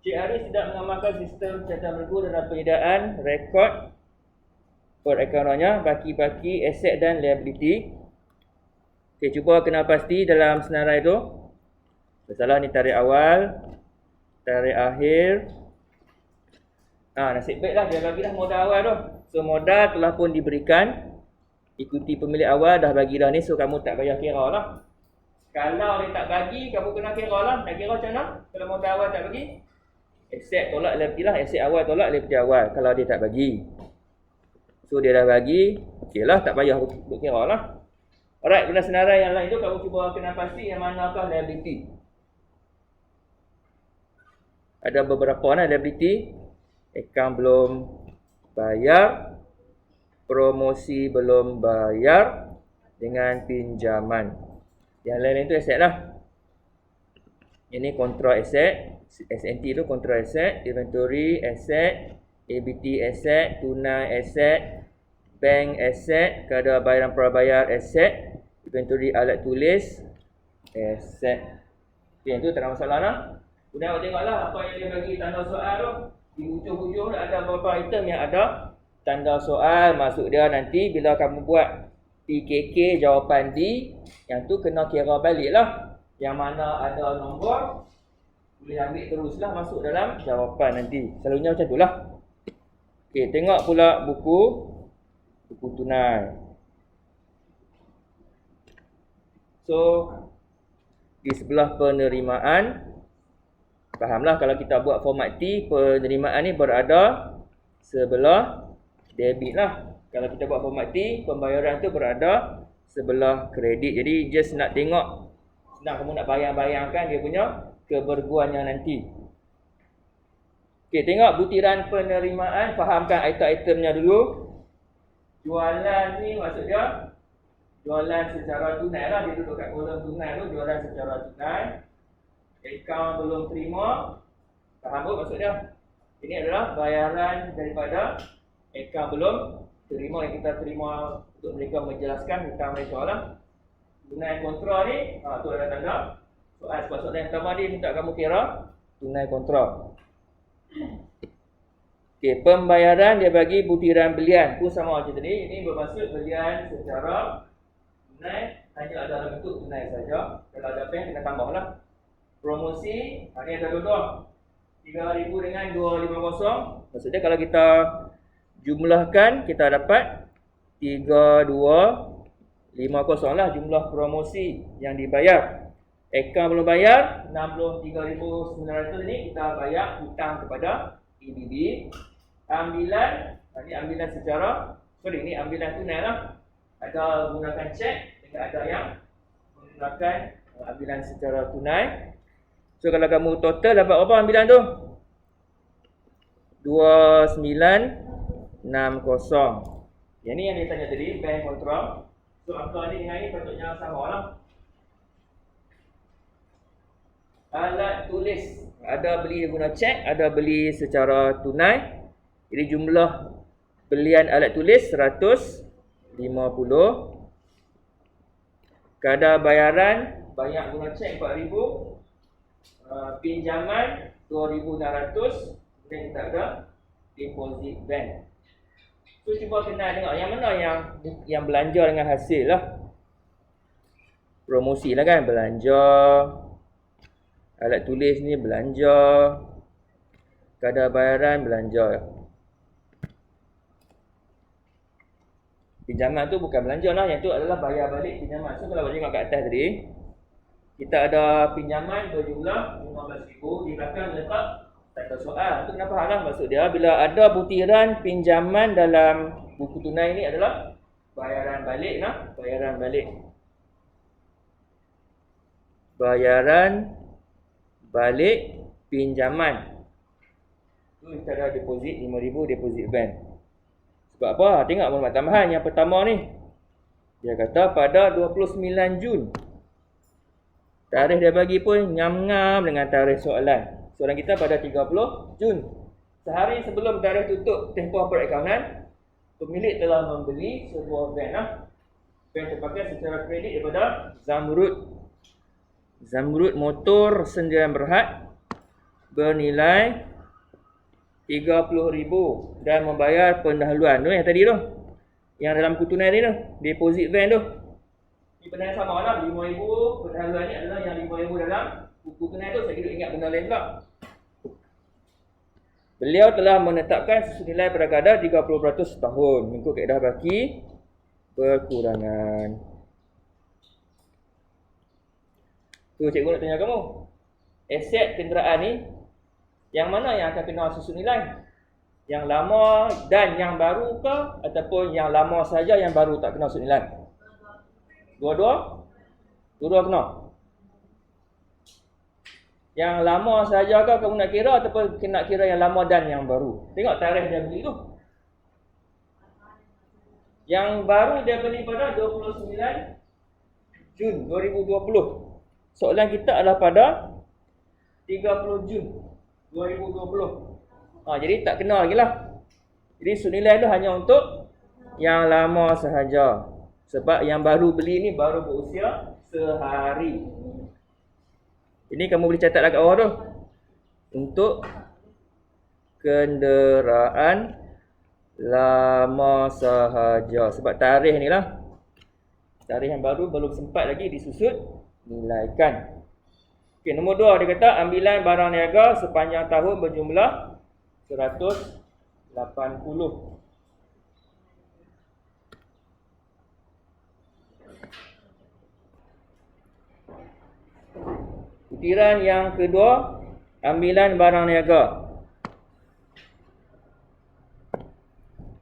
Cik Aris tidak mengamalkan sistem catatan bergu dalam penyediaan rekod perakauntnya baki-baki aset dan liability. Okey, cuba kena pasti dalam senarai tu. Masalah ni tarikh awal, tarikh akhir. Nasib baiklah dia bagi dah modal awal tu. So modal telah pun diberikan. Ikuti pemilik awal dah bagi dah ni, so kamu tak payah kira lah. Kalau dia tak bagi, kamu kena kira lah. Nak kira macam mana? Kalau modal awal tak bagi, aset tolak liability lah. Aset awal tolak liability awal kalau dia tak bagi. So dia dah bagi, okey lah, tak payah buat kira lah. Alright, guna senarai yang lain tu kamu cuba kena pasti yang manakah liability. Ada beberapa liability. Akaun belum bayar, promosi belum bayar, dengan pinjaman. Yang lain itu aset lah. Ini kontra aset, SNT tu kontra aset, inventory aset, ABT aset, tunai aset, bank aset, kadar bayaran prabayar aset, inventory alat tulis aset. Yang tu tak ada masalah lah. Kemudian awak tengoklah apa yang dia bagi tanda soal tu. Di hujung-hujung ada beberapa item yang ada tanda soal. Maksud dia nanti bila kamu buat PKK jawapan D, yang tu kena kira balik lah. Yang mana ada nombor, boleh ambil teruslah masuk dalam jawapan nanti. Selalunya macam tu lah. Okey, tengok pula buku tunai. So, di sebelah penerimaan, fahamlah kalau kita buat format T, penerimaan ni berada sebelah debit lah. Kalau kita buat format T, pembayaran tu berada sebelah kredit. Jadi just nak tengok, senang kamu nak bayang-bayangkan dia punya keberguannya nanti. Okey, tengok butiran penerimaan, fahamkan item-itemnya dulu. Jualan ni maksud dia jualan secara tunai lah. Dia duduk kat kolom tunai tu, jualan secara tunai. Akaun belum terima, faham tak maksud dia? Ini adalah bayaran daripada akaun belum terima, yang kita terima untuk mereka menjelaskan hutang mereka lah. Tunai kontra ni, tu ada tanda soal. Sebab soalan yang pertama dia minta kamu kira tunai kontra. Okey, pembayaran dia bagi butiran belian pun sama macam tadi. Ini bermaksud belian secara tunai, hanya ada dalam bentuk tunai saja. Kalau ada bank kena tambah lah. Promosi, ini ada dua-dua, 3,000 dengan 250. Maksudnya kalau kita jumlahkan, kita dapat 3250 lah jumlah promosi yang dibayar. Akaun belum bayar 63,900 ni kita bayar hutang kepada EBB. Ambilan, ini ambilan secara, ini ambilan tunai lah. Ada menggunakan cek, dengan ada yang menggunakan ambilan secara tunai. So kalau kamu total dapat berapa ambilan tu? 2960. Yang ni yang dia tanya tadi, bank kontra. So angka ni dengan ni patutnya sama lah. Alat tulis, ada beli guna cek, ada beli secara tunai. Jadi jumlah belian alat tulis 150. Kadar bayaran banyak guna cek 4,000. Pinjaman 2,600. Kemudian kita ada deposit bank. So cuba kenal tengok yang mana yang belanja dengan hasil lah. Promosi lah kan, belanja. Alat tulis ni belanja. Kadar bayaran belanja. Pinjaman tu bukan belanja lah, yang tu adalah bayar balik pinjaman. So kalau tengok kat atas tadi, kita ada pinjaman berjumlah 15,000. Di belakang letak tanda soal. Itu kenapa lah maksud dia, bila ada butiran pinjaman dalam buku tunai ni adalah bayaran balik lah. Bayaran balik. Bayaran balik pinjaman. Tu kita ada deposit 5,000, deposit bank. Sebab apa? Tengok maklumat tambahan yang pertama ni. Dia kata pada 29 Jun. Tarikh dia bagi pun ngam-ngam dengan tarikh soalan. Soalan kita pada 30 Jun. Sehari sebelum tarikh tutup tempoh perakaunan, pemilik telah membeli sebuah van lah. Van terpakai secara kredit daripada Zamrud. Zamrud motor 9 berhad bernilai 30,000 dan membayar pendahuluan tu yang tadi tu. Yang dalam buku tunai ni tu, deposit van tu. Ni benda yang sama lah, 5,000 pendahuluan ni adalah yang 5,000 dalam buku tunai tu. Saya kira ingat benda lain pula. Beliau telah menetapkan susu nilai pada kadar 30% setahun mengikut kaedah baki berkurangan. Tu cikgu nak tanya kamu. Aset kenderaan ni yang mana yang akan kena susu nilai? Yang lama dan yang baru ke ataupun yang lama saja yang baru tak kena susu nilai? Dua-dua? Dua-dua kena. Yang lama saja ke kamu nak kira ataupun nak kira yang lama dan yang baru? Tengok tarikh dia beli tu. Yang baru dia beli pada 29 Jun 2020. Soalan kita adalah pada 30 Jun 2020. Jadi tak kena lagi lah. Jadi senilai tu hanya untuk yang lama sahaja. Sebab yang baru beli ni baru berusia sehari. Ini kamu boleh catat kat bawah tu. Untuk kenderaan lama sahaja. Sebab tarikh ni lah. Tarikh yang baru belum sempat lagi disusut nilaikan. Okey, nombor 2 dia kata ambilan barang niaga sepanjang tahun berjumlah 180. Butiran yang kedua, ambilan barang niaga.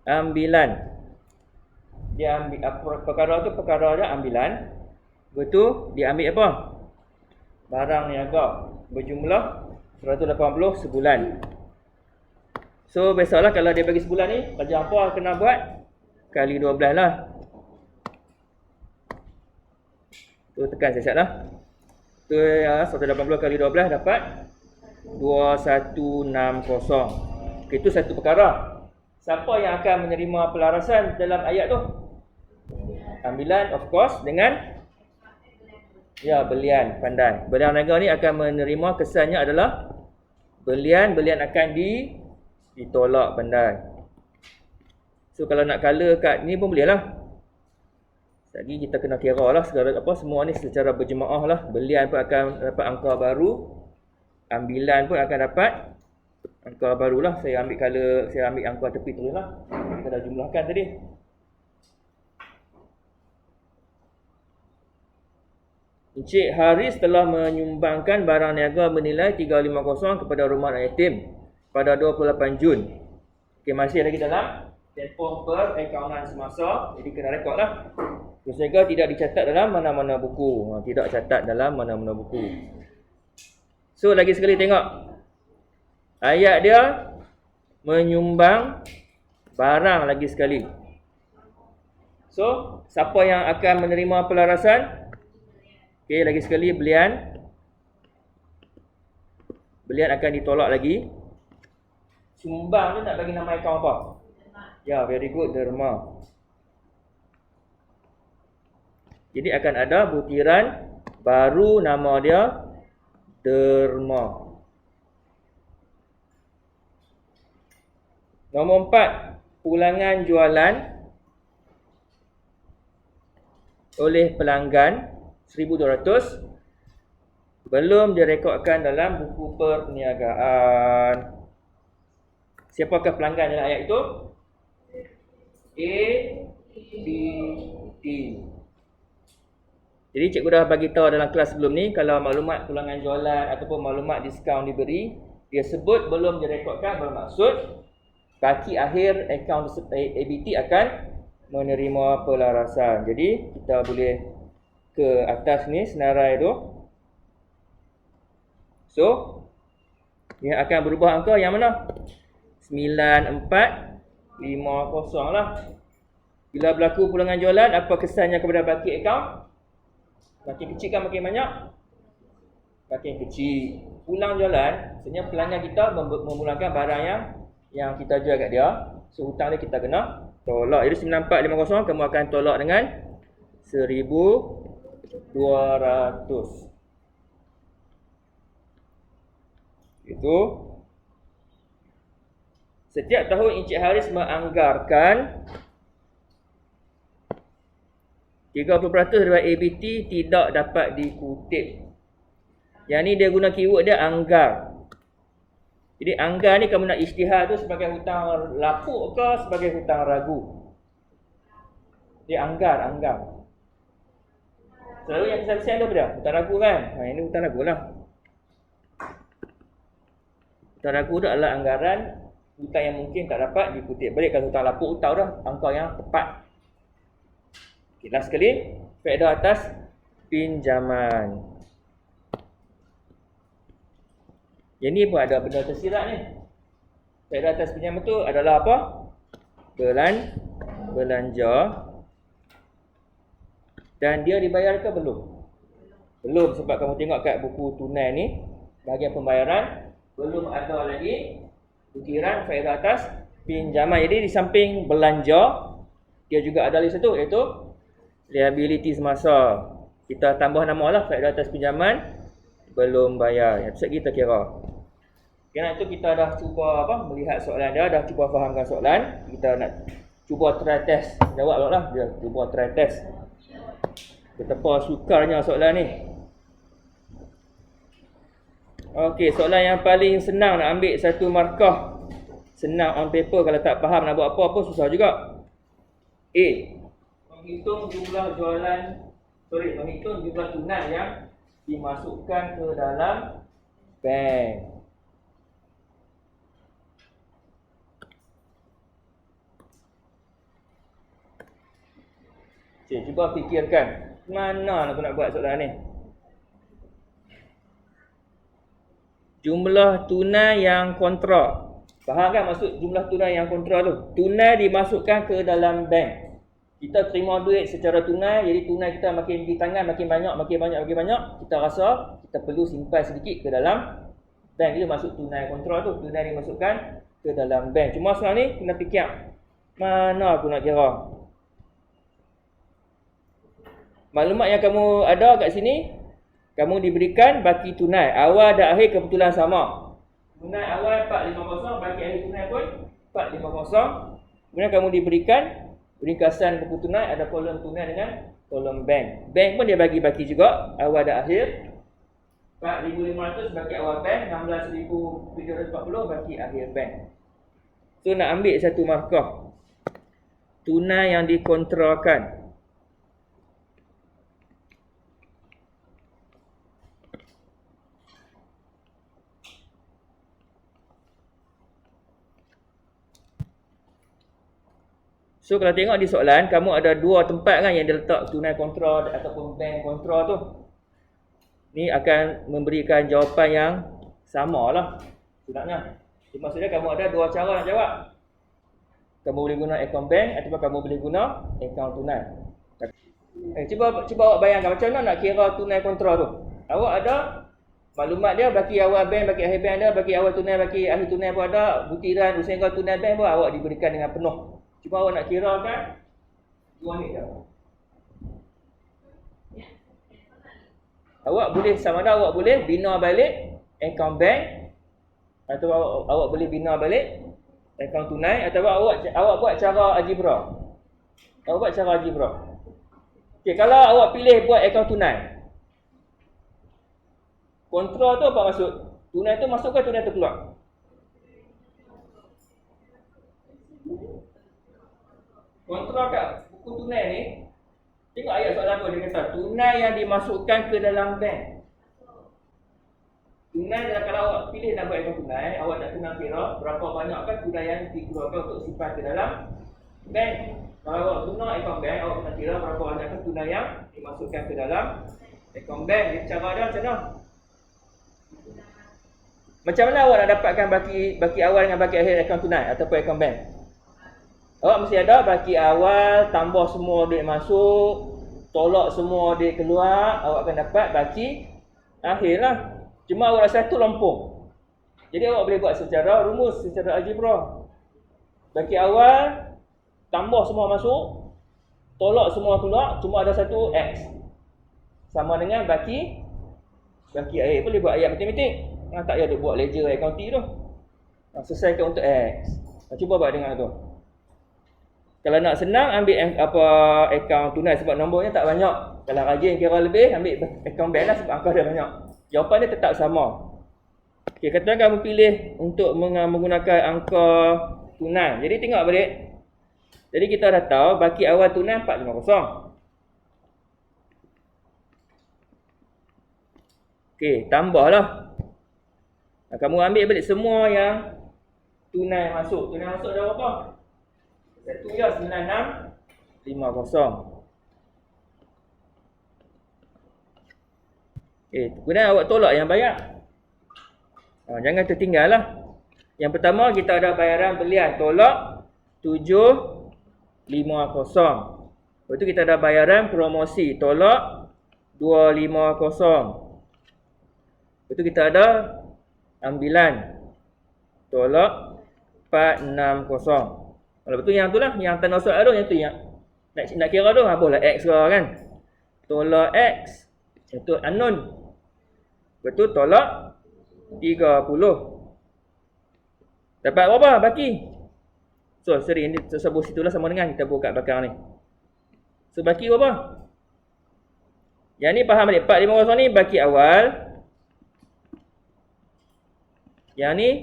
Ambilan. Dia ambil perkara tu perkara dia ambilan. Betul, dia ambil apa? Barang niaga berjumlah 180 sebulan. So biasalah kalau dia bagi sebulan ni, kerja apa kena buat? Kali 12 lah. Tu tekan siap-siap lah. Tu 180 kali 12 dapat 2160. Okay, itu satu perkara. Siapa yang akan menerima pelarasan dalam ayat tu? Ambilan of course dengan belian, pandai. Barang niaga ni akan menerima kesannya adalah belian akan ditolak, pandai. So kalau nak color kat ni pun boleh lah. Lagi kita kena kira lah segala semua ni secara berjemaah lah. Belian pun akan dapat angka baru, ambilan pun akan dapat angka baru lah. Saya ambil angka tepi tu lah. Kita dah jumlahkan tadi. Encik Haris telah menyumbangkan barang niaga bernilai 350 kepada rumah anak yatim pada 28 Jun. Okey, masih lagi dalam tempoh perakaunan semasa. Jadi kena rekod lah. Sehingga tidak dicatat dalam mana-mana buku. Tidak catat dalam mana-mana buku. So lagi sekali tengok. Ayat dia menyumbang barang lagi sekali. So siapa yang akan menerima pelarasan? Okey, lagi sekali belian akan ditolak lagi. Sumbang tu nak bagi nama akaun apa? Ya, very good, derma. Jadi akan ada butiran baru, nama dia derma. Nombor 4, pulangan jualan oleh pelanggan 1,200 belum direkodkan dalam buku perniagaan. Siapakah pelanggan dalam ayat itu? A, B, D. Jadi cikgu dah bagi tahu dalam kelas sebelum ni, kalau maklumat pulangan jualan ataupun maklumat diskaun diberi, dia sebut belum direkodkan, bermaksud baki akhir akaun ABT akan menerima pelarasan. Jadi kita boleh ke atas ni senarai tu. So yang akan berubah angka yang mana? 9450 lah. Bila berlaku pulangan jualan, apa kesannya kepada baki akaun? Makin kecil kan makin banyak? Makin kecil. Pulang jualan, sebenarnya pelanggan kita memulangkan barang yang kita jual kat dia. So hutang dia kita kena tolak. Jadi 9450 kamu akan tolak dengan 1,200. Itu. Setiap tahun Encik Haris menganggarkan 30% daripada ABT tidak dapat dikutip. Yang ni dia guna keyword dia anggar. Jadi anggar ni kamu nak isytihar tu sebagai hutang lapuk ke sebagai hutang ragu. Dia anggar. Selalu yang kesaksian tu apa dia? Hutang ragu kan? Ini hutang ragu lah. Hutang ragu tu adalah anggaran hutang yang mungkin tak dapat dikutip balik. Kalau hutang lapuk, tahu dah angka yang tepat. Okay, last sekali. Faedah atas pinjaman. Yang ni pun ada benda tersirat ni. Faedah atas pinjaman tu adalah apa? Belanja. Dan dia dibayar ke belum? Belum, sebab kamu tengok kat buku tunai ni, bahagian pembayaran belum ada lagi ukiran faedah atas pinjaman. Jadi di samping belanja, dia juga ada lagi satu, iaitu liability semasa. Kita tambah nama lah, faedah atas pinjaman belum bayar. Yang kita kira. Kerana itu kita dah cuba melihat soalan dia, dah cuba fahamkan soalan. Kita nak cuba try test jawab lah. Dia cuba try test. Betapa sukarnya soalan ni. Okey, soalan yang paling senang nak ambil satu markah. Senang on paper, kalau tak faham nak buat apa susah juga. A. Menghitung jumlah tunai yang dimasukkan ke dalam bank. Okay, cuba fikirkan. Mana aku nak buat soalan ni? Jumlah tunai yang kontra. Faham kan maksud jumlah tunai yang kontra tu? Tunai dimasukkan ke dalam bank. Kita terima duit secara tunai, jadi tunai kita makin di tangan, makin banyak. Kita rasa kita perlu simpan sedikit ke dalam bank. Itu maksud tunai kontra tu. Tunai dimasukkan ke dalam bank. Cuma sekarang ni kena fikir. Mana aku nak kira? Maklumat yang kamu ada kat sini, kamu diberikan baki tunai. Awal dan akhir kebetulan sama. Tunai awal 450, baki akhir tunai pun 450. Kemudian kamu diberikan ringkasan buku tunai, ada kolom tunai dengan kolom bank. Bank pun dia bagi baki juga, awal dan akhir. 4,500 baki awal bank, 16,740 baki akhir bank. So nak ambil satu markah. Tunai yang dikontrakan. So kalau tengok di soalan, kamu ada dua tempat kan yang dia letak tunai kontra ataupun bank kontra tu. Ni akan memberikan jawapan yang sama lah sebenarnya. Maksudnya kamu ada dua cara nak jawab. Kamu boleh guna akaun bank ataupun kamu boleh guna akaun tunai. Cuba awak bayangkan macam mana nak kira tunai kontra tu. Awak ada maklumat dia, baki awal bank, baki akhir bank ada, baki awal tunai, baki akhir tunai pun ada, butiran sehingga tunai bank pun awak diberikan dengan penuh. Cuma awak nak kira kan 2 minit dah. Awak boleh sama ada awak boleh bina balik akaun bank atau awak boleh bina balik akaun tunai atau awak buat cara algebra. Awak buat cara algebra. Okey, kalau awak pilih buat akaun tunai. Kontra tu apa maksud? Tunai tu masuk ke tunai tu keluar? Kontra kat buku tunai ni, tengok ayat soalan tu, dia kata tunai yang dimasukkan ke dalam bank. Tunai adalah kalau awak pilih nak buat akaun tunai, awak nak kena kira berapa banyak kan tunai yang dikeluarkan untuk simpan ke dalam bank. Kalau awak guna akaun bank, awak kena kira berapa banyak kan tunai yang dimasukkan ke dalam akaun bank. Jadi cara dia macam mana? Macam mana awak nak dapatkan baki awal dengan baki akhir akaun tunai ataupun akaun bank? Awak mesti ada baki awal, tambah semua duit masuk, tolak semua duit keluar, awak akan dapat baki akhir lah. Cuma awak rasa tu lompong. Jadi awak boleh buat secara rumus, secara algebra. Baki awal, tambah semua masuk, tolak semua keluar, cuma ada satu X. Sama dengan baki akhir. Boleh buat ayat matematik. Tak payah duk buat ledger accounting tu. Selesaikan untuk X. Cuba buat dengan tu. Kalau nak senang, ambil akaun tunai sebab nombornya tak banyak. Kalau rajin kira lebih, ambil akaun bank lah sebab angka dia banyak. Jawapan dia tetap sama. Okey, katakan kamu pilih untuk menggunakan angka tunai. Jadi tengok balik. Jadi kita dah tahu baki awal tunai 450. Okey, tambahlah. Kamu ambil balik semua yang tunai masuk. Tunai masuk dah berapa? Satu ya 9650. Kemudian awak tolak yang banyak. Jangan tertinggal lah. Yang pertama kita ada bayaran belian tolak 750. Lepas tu kita ada bayaran promosi tolak 250. Lepas tu kita ada ambilan tolak 460. Lepas tu yang tu lah, yang tanda soal tu, yang tu yang nak kira tu, boleh X ke kan. Tolak X, itu unknown. Lepas tu tolak 30. Dapat berapa baki? So, seri ini tersebut situlah sama dengan kita buka kat belakang ni. So, baki berapa? Yang ni faham balik, 450 ni baki awal. Yang ni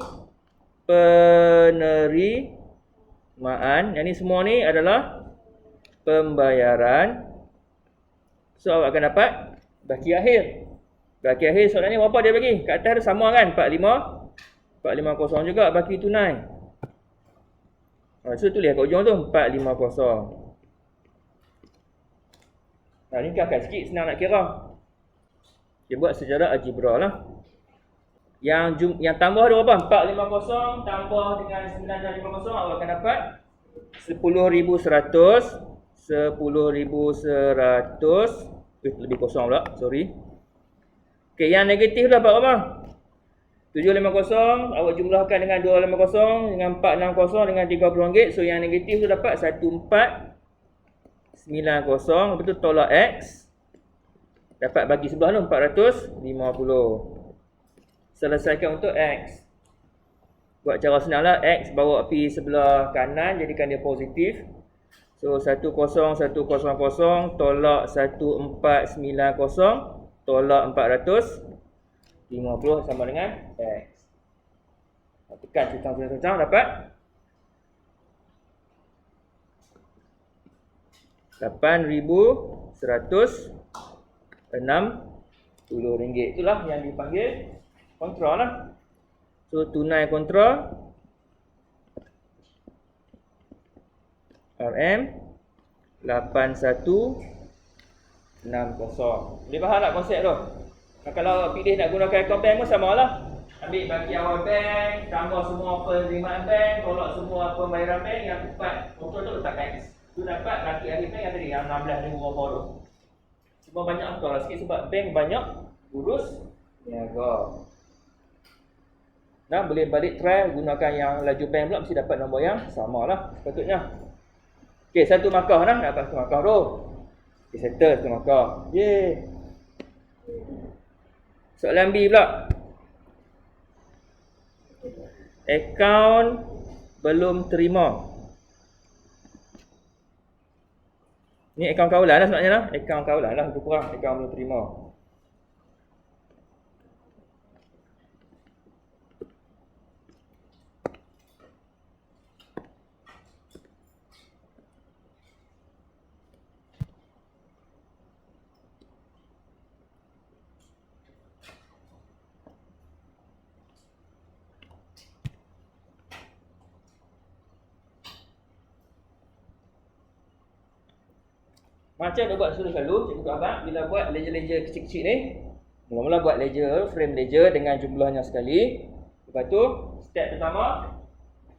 penerimaan. Yang ni semua ni adalah pembayaran. So, awak akan dapat baki akhir. Baki akhir soalan ni berapa dia bagi? Kat atas tu sama kan? 450 juga baki tunai. So, tulis kat ujung tu 450. Ni kakak sikit, senang nak kira. Dia buat secara algebra lah. Yang tambah tu berapa? 450 tambah dengan 950, awak akan dapat 10,100. 10,100. Lebih kosong pula, sorry. Okey, yang negatif tu dapat berapa? 750, awak jumlahkan dengan 250, dengan 460, dengan RM30. So, yang negatif tu dapat 1490. Lepas tu tolak X. Dapat bagi sebelah tu 450. Selesaikan untuk X. Buat cara senang lah. X bawa pi sebelah kanan, jadikan dia positif. So, 10100 tolak 1490 tolak 450 sama dengan X. Tekan cecang dapat 8,160 ringgit. Itulah yang dipanggil kontra lah. So, tunai kontra RM 8160. Boleh faham tak konsep tu? Kalau awak pilih nak gunakan akaun bank pun sama lah. Ambil bagi awal bank, tambah semua penerimaan bank, tolak semua pembayaran bank, yang tepat kontra tu letak X. Tu dapat baki akhir bank yang tadi, yang 16,000 berapa tu. Cuma banyak angka lah sikit sebab bank banyak urus niaga. Nah, boleh balik try gunakan yang laju bank pula, mesti dapat nombor yang sama lah sepatutnya. Okey, satu markah lah, dapat satu markah tu. Okey, settle satu markah. Yeay. Soalan B pula. Akaun belum terima. Ni akaun kawalan lah sebenarnya lah. Akaun kawalan lah, lebih kurang akaun belum terima. Macam dah buat selalu, cikgu abang, bila buat ledger-ledger kecil-kecil ni, mula-mula buat ledger, frame ledger dengan jumlahnya sekali. Lepas tu, step pertama,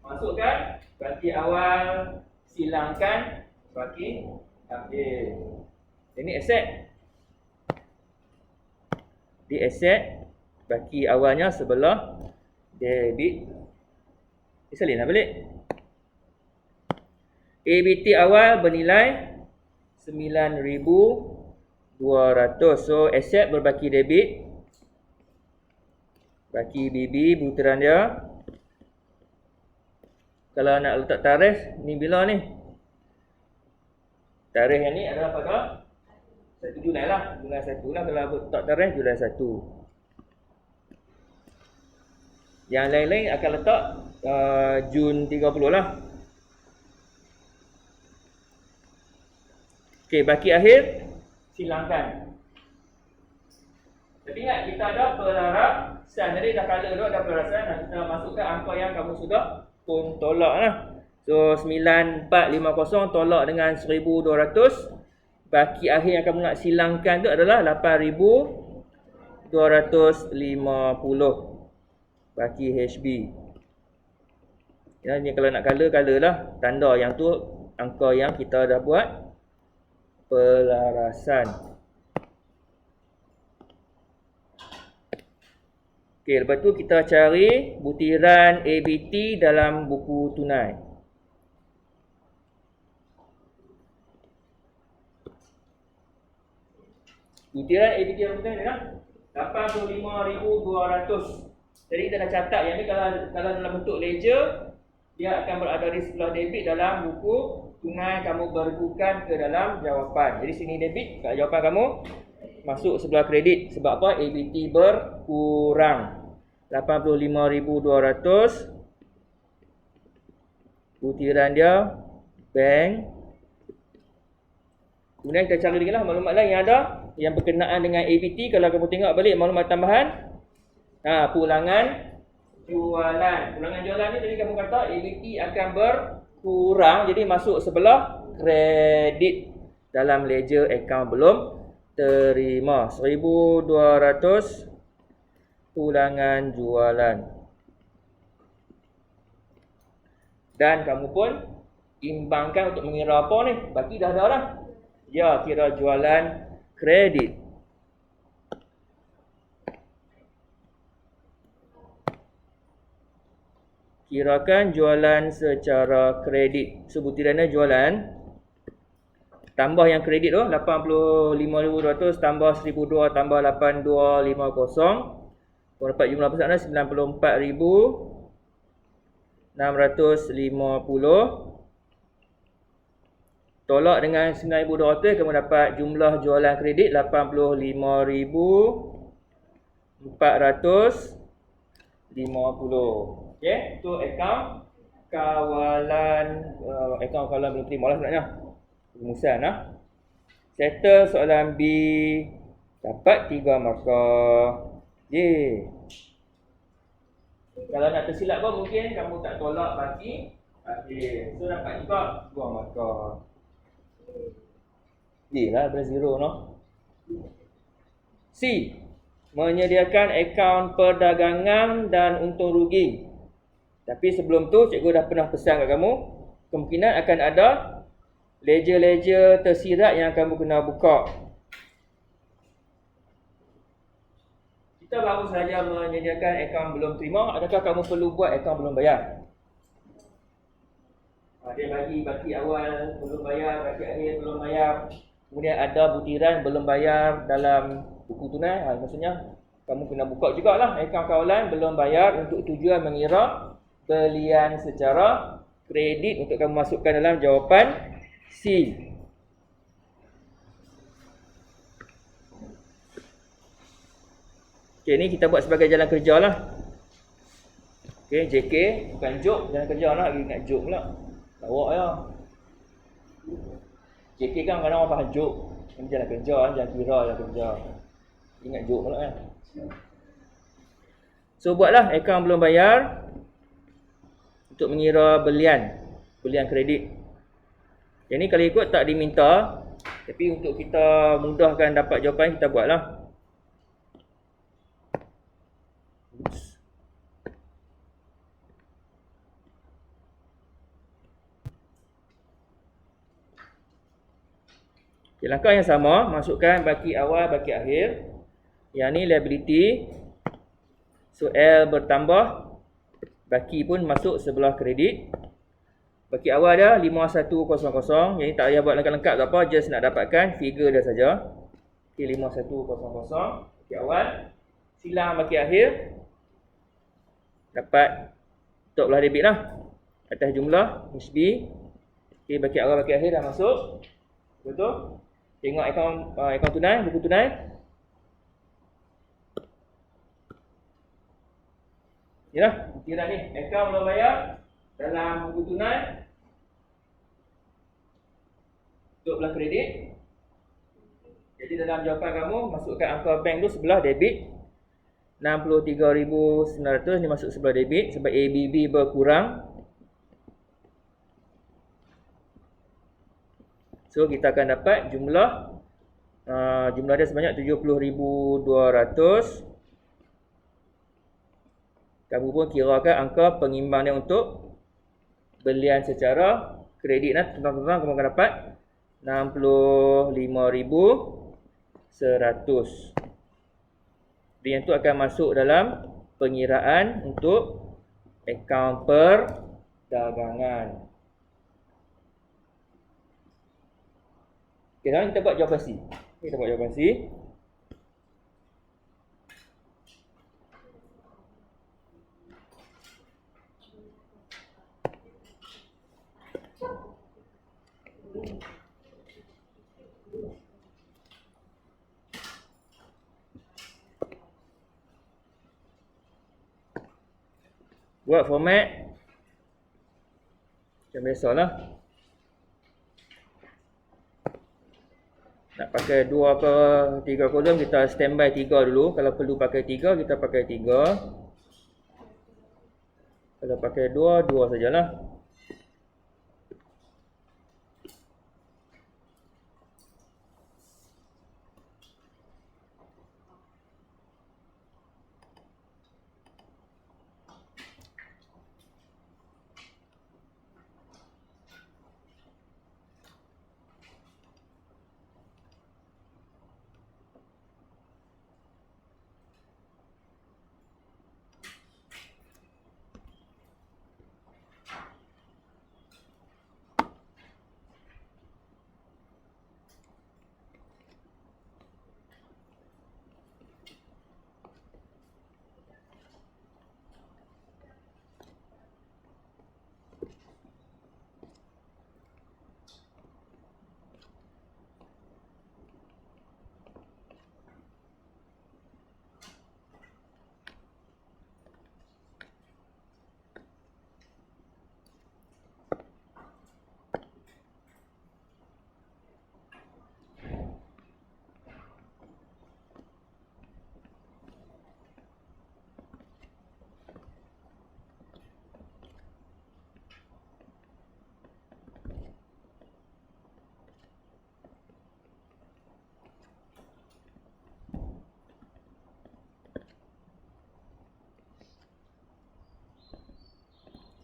masukkan baki awal, silangkan baki akhir. Ini aset. Di aset, baki awalnya sebelah debit. Salin lah balik. ABT awal bernilai 9,200. So, aset berbaki debit Baki BB butiran dia. Kalau nak letak tarikh, ni bila ni? Tarikh yang ni adalah pada 1 Julai lah. Julai 1 lah kalau letak tarikh Julai 1. Yang lain-lain akan letak Jun 30 lah. Okey, baki akhir silangkan. Tapi ingat kita ada pelarasan. Jadi dah color tu ada pelarasan. Nak kita masukkan angka yang kamu sudah pun tolak lah. So 9450 tolak dengan 1200. Baki akhir yang kamu nak silangkan tu adalah 8250. Baki HB. Ya, ni kalau nak color lah. Tanda yang tu angka yang kita dah buat pelarasan. Okey, lepas tu kita cari butiran ABT dalam buku tunai. Butiran ABT dalam buku tunai ni lah 85,200. Jadi kita dah catat yang ni kalau dalam bentuk ledger, dia akan berada di sebelah debit dalam buku tunai kamu berbukan ke dalam jawapan. Jadi sini debit, kat jawapan kamu masuk sebelah kredit. Sebab apa? ABT berkurang. 85,200. Butiran dia bank. Kemudian kita cari lagi lah maklumat lain yang ada yang berkenaan dengan ABT. Kalau kamu tengok balik maklumat tambahan, pulangan jualan. Pulangan jualan ni tadi kamu kata ABT akan berkurang, jadi masuk sebelah kredit dalam ledger account belum terima. 1,200 pulangan jualan. Dan kamu pun imbangkan untuk mengira apa ni? Baki dah ada lah. Ya, kira jualan kredit. Kirakan jualan secara kredit. Sebutirannya jualan. Tambah yang kredit tu 85,200 tambah 1,200 tambah 8250. Kau dapat jumlah pesanan 94,650. Tolak dengan 9,200 kamu dapat jumlah jualan kredit 85,450. Okey, tu akaun kawalan belum terima lah sebenarnya. Rumusan lah. Settle soalan B, dapat 3 markah. Yeay. Kalau nak tersilap pun mungkin kamu tak tolak baki. So dapat juga 2 markah. Yelah, berzero no. C, menyediakan akaun perdagangan dan untung rugi. Tapi sebelum tu cikgu dah pernah pesan kat kamu, kemungkinan akan ada ledger-ledger tersirat yang kamu kena buka. Kita baru saja menyediakan akaun belum terima. Adakah kamu perlu buat akaun belum bayar? Dia bagi baki awal belum bayar, baki akhir belum bayar. Kemudian ada butiran belum bayar dalam buku tunai. Maksudnya kamu kena buka jugalah akaun kawalan belum bayar untuk tujuan mengira belian secara kredit untuk kamu masukkan dalam jawapan C. Okey, ni kita buat sebagai jalan kerja lah. Okey, JK bukan joke, jalan kerja lah. Lagi ingat joke pula. Lawak ya. JK kan kadang orang faham joke. Ini jalan kerja, jalan kira jalan kerja. Ingat joke pula kan. So buatlah akaun belum bayar untuk mengira belian kredit. Yang ni kalau ikut tak diminta, tapi untuk kita mudahkan dapat jawapan kita buatlah. Okay, langkah yang sama, masukkan baki awal, baki akhir. Yang ni liability. So L bertambah, baki pun masuk sebelah kredit. Baki awal dia 5100. Yang ni tak payah buat lengkap-lengkap tak apa, just nak dapatkan figure dia saja. Okay, 5100 baki awal. Silang baki akhir dapat untuk belah debit lah. Atas jumlah nisbi. Okey, baki awal baki akhir dah masuk. Betul? Tengok akaun tunai, buku tunai. Yalah, kira ni akaun belum bayar dalam buku tunai untuk belah kredit. Jadi dalam jawapan kamu masukkan angka bank tu sebelah debit 63,900 ni masuk sebelah debit sebab ABB berkurang. So kita akan dapat jumlah dia sebanyak 70,200. Kamu pun kirakan angka pengimbang dia untuk belian secara kredit. Tuan-tuan kamu akan dapat 65,100. Yang tu akan masuk dalam pengiraan untuk akaun perdagangan. Okay, sekarang kita buat jawapan C. Kita buat jawapan C. Buat format macam biasalah. Nak pakai 2 ke 3 kolom, kita standby 3 dulu. Kalau perlu pakai 3, kita pakai 3. Kalau pakai 2, 2 sajalah.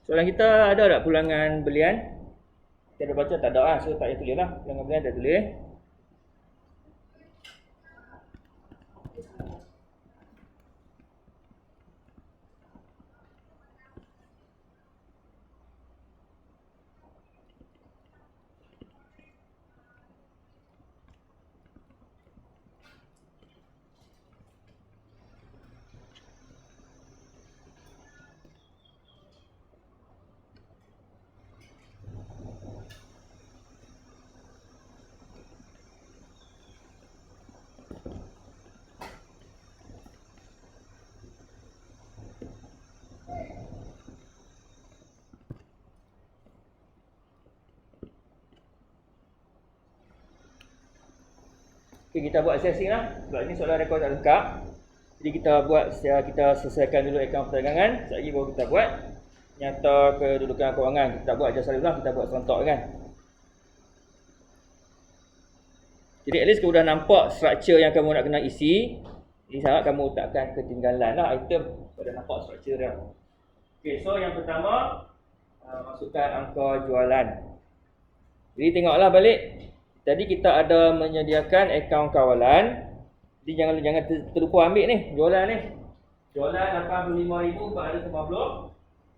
Soalan kita ada tak pulangan belian? Kita ada baca tak ada lah, so tak payah tulis lah. Pulangan belian tak tulis. Okay, kita buat assessing lah. Sebab ini soalan rekod tak lengkap. Jadi kita selesaikan dulu akaun perdagangan. Sekejap lagi baru kita buat nyata kedudukan kewangan. Kita buat jasa dulu lah, kita buat serentak kan. Jadi at least kamu dah nampak struktur yang kamu nak kena isi. Jadi sangat kamu tak akan ketinggalan lah item. Pada nampak struktur dia. Okay, so yang pertama masukkan angka jualan. Jadi tengoklah balik. Tadi kita ada menyediakan akaun kawalan. Jadi jangan terlupa ambil ni, jualan ni. Jualan 85,450.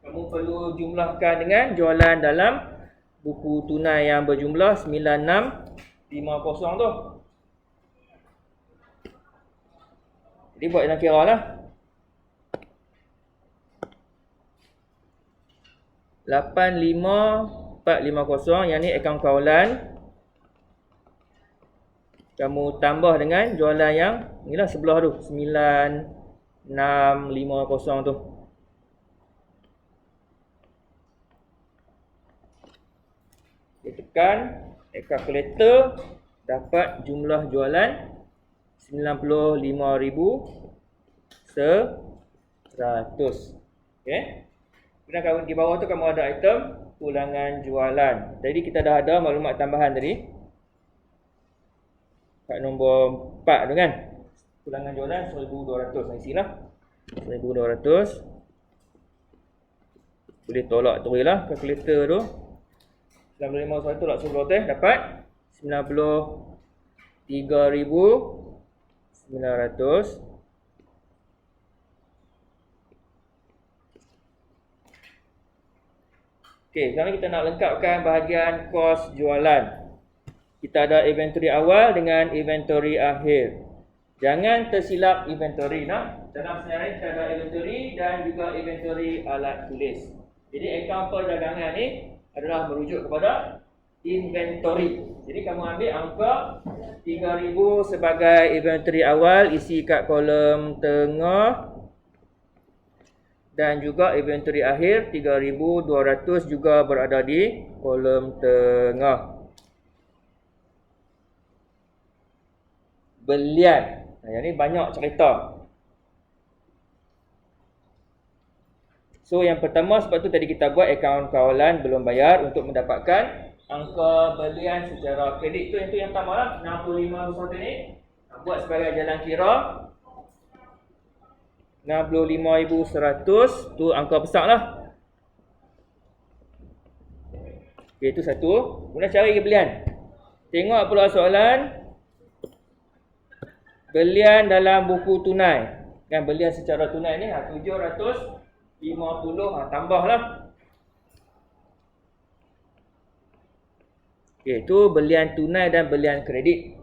Kamu perlu jumlahkan dengan jualan dalam buku tunai yang berjumlah 9650 tu. Jadi buat dalam kira lah. 85450, yang ni akaun kawalan. Kamu tambah dengan jualan yang inilah sebelah tu, 9650 tu. Kita tekan kalkulator, dapat jumlah jualan 95,100. Okey. Kemudian di bawah tu kamu ada item ulangan jualan. Jadi kita dah ada maklumat tambahan tadi. Kat nombor 4 tu kan. Ulangan jualan 1,200. Isilah 1,200. Boleh tolak terus lah kalkulator tu. 95,100 tolak 10% dapat 93,900. Okey, sekarang kita nak lengkapkan bahagian kos jualan. Kita ada inventory awal dengan inventory akhir. Jangan tersilap inventory nak. Dalam senarai kita ada inventory dan juga inventory alat tulis. Jadi akaun perdagangan ni adalah merujuk kepada inventory. Jadi kamu ambil angka 3,000 sebagai inventory awal, isi kat kolom tengah. Dan juga inventory akhir 3,200 juga berada di kolom tengah. Belian. Yang ni banyak cerita. So yang pertama, sebab tu tadi kita buat akaun kawalan belum bayar untuk mendapatkan angka belian secara kredit. Tu yang pertama lah, 65 sesuatu ni. Buat sebagai jalan kira 65,100. Tu angka besar lah. Okay, itu satu. Kemudian cari belian. Tengok pula soalan. Belian dalam buku tunai. Kan belian secara tunai ni 750, tambahlah. Okey, itu belian tunai dan belian kredit.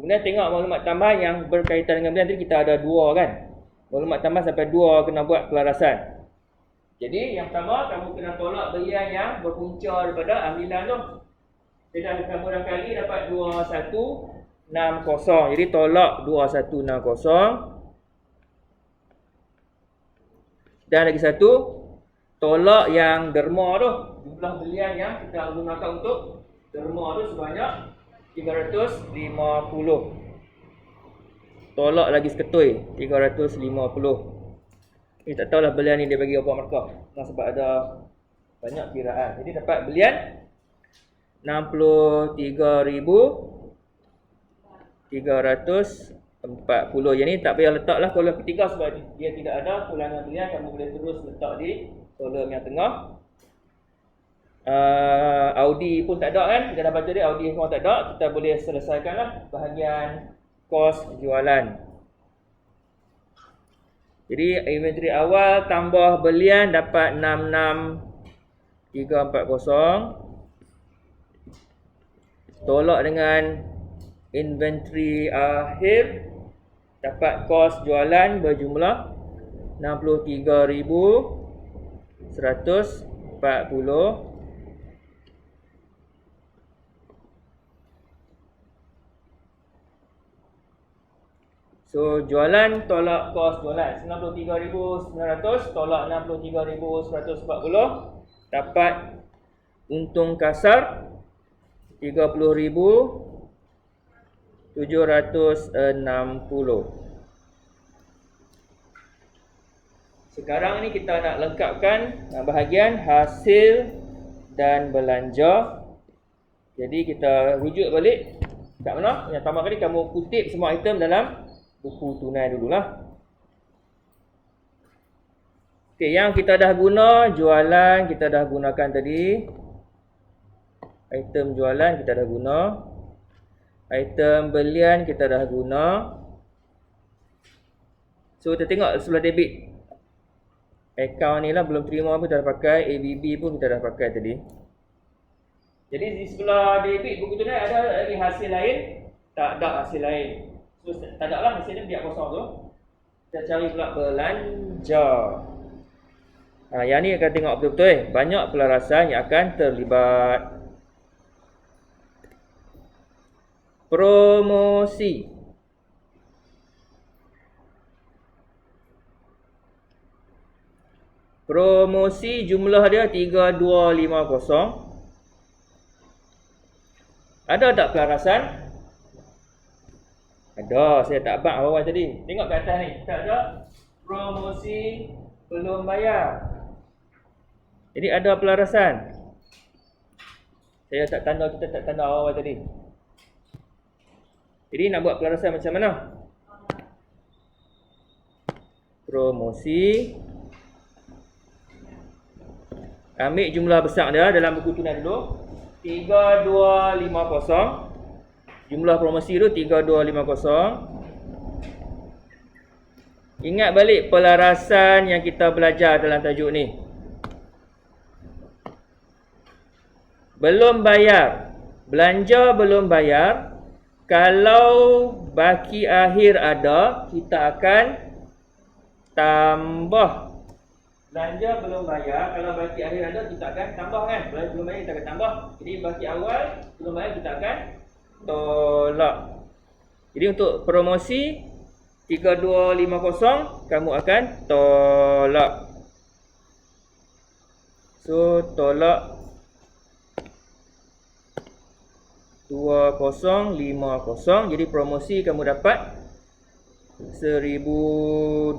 Kemudian tengok maklumat tambahan yang berkaitan dengan belian tadi, kita ada dua kan. Maklumat tambahan sampai 2 kena buat kelarasan. Jadi yang pertama, kamu kena tolak belian yang berpunca daripada ambilan tu. Jadi kamu dah kali dapat 2160. Jadi tolak 2160. Dan lagi satu, tolak yang derma tu. Jumlah belian yang kita gunakan untuk derma tu sebanyak 350. Tolak lagi seketui 350. Ni tak tahulah belian ni dia bagi apa markah. Sebab ada banyak kiraan. Jadi dapat belian 63,340. Yang ni tak payah letaklah kolom ketiga sebab dia tidak ada ulangan belian. Kamu boleh terus letak di kolom yang tengah. Audi pun tak ada kan. Kita dah baca dia, Audi semua tak ada. Kita boleh selesaikanlah bahagian kos jualan. Jadi inventory awal tambah belian dapat 66,340. Tolak dengan inventory akhir dapat kos jualan berjumlah 63,140. So jualan tolak kos jualan 93,900 tolak 63,140 dapat untung kasar 30,760. Sekarang ni kita nak lengkapkan bahagian hasil dan belanja. Jadi kita rujuk balik kat mana? Yang pertama kali kamu kutip semua item dalam buku tunai dululah. Okey, yang kita dah guna jualan kita dah gunakan tadi. Item jualan kita dah guna. Item belian kita dah guna. So kita tengok sebelah debit. Akaun ni lah belum terima pun kita dah pakai. ABB pun kita dah pakai tadi. Jadi di sebelah debit buku tunai ada lagi hasil lain? Tak ada hasil lain. So tak ada lah hasilnya biar kosong tu. Kita cari pula belanja. Yang ni akan tengok betul-betul banyak pelarasan yang akan terlibat. Promosi. Promosi jumlah dia 3250. Ada tak pelarasan? Ada, saya tak abang awal tadi. Tengok kat atas ni, kita ada promosi belum bayar. Jadi ada pelarasan. Saya tak tanda, kita tak tanda awal tadi. Jadi nak buat pelarasan macam mana? Promosi. Ambil jumlah besar dia dalam buku tunai dulu. 3250. Jumlah promosi tu 3250. Ingat balik pelarasan yang kita belajar dalam tajuk ni. Belum bayar. Belanja belum bayar. Kalau baki akhir ada, kita akan tambah. Belanja belum bayar, kalau baki akhir ada, kita akan tambah kan. Belanja belum bayar, kita akan tambah. Jadi baki awal belum bayar, kita akan tolak. Jadi untuk promosi 3250, kamu akan tolak. So tolak 2050. Jadi promosi kamu dapat 1200.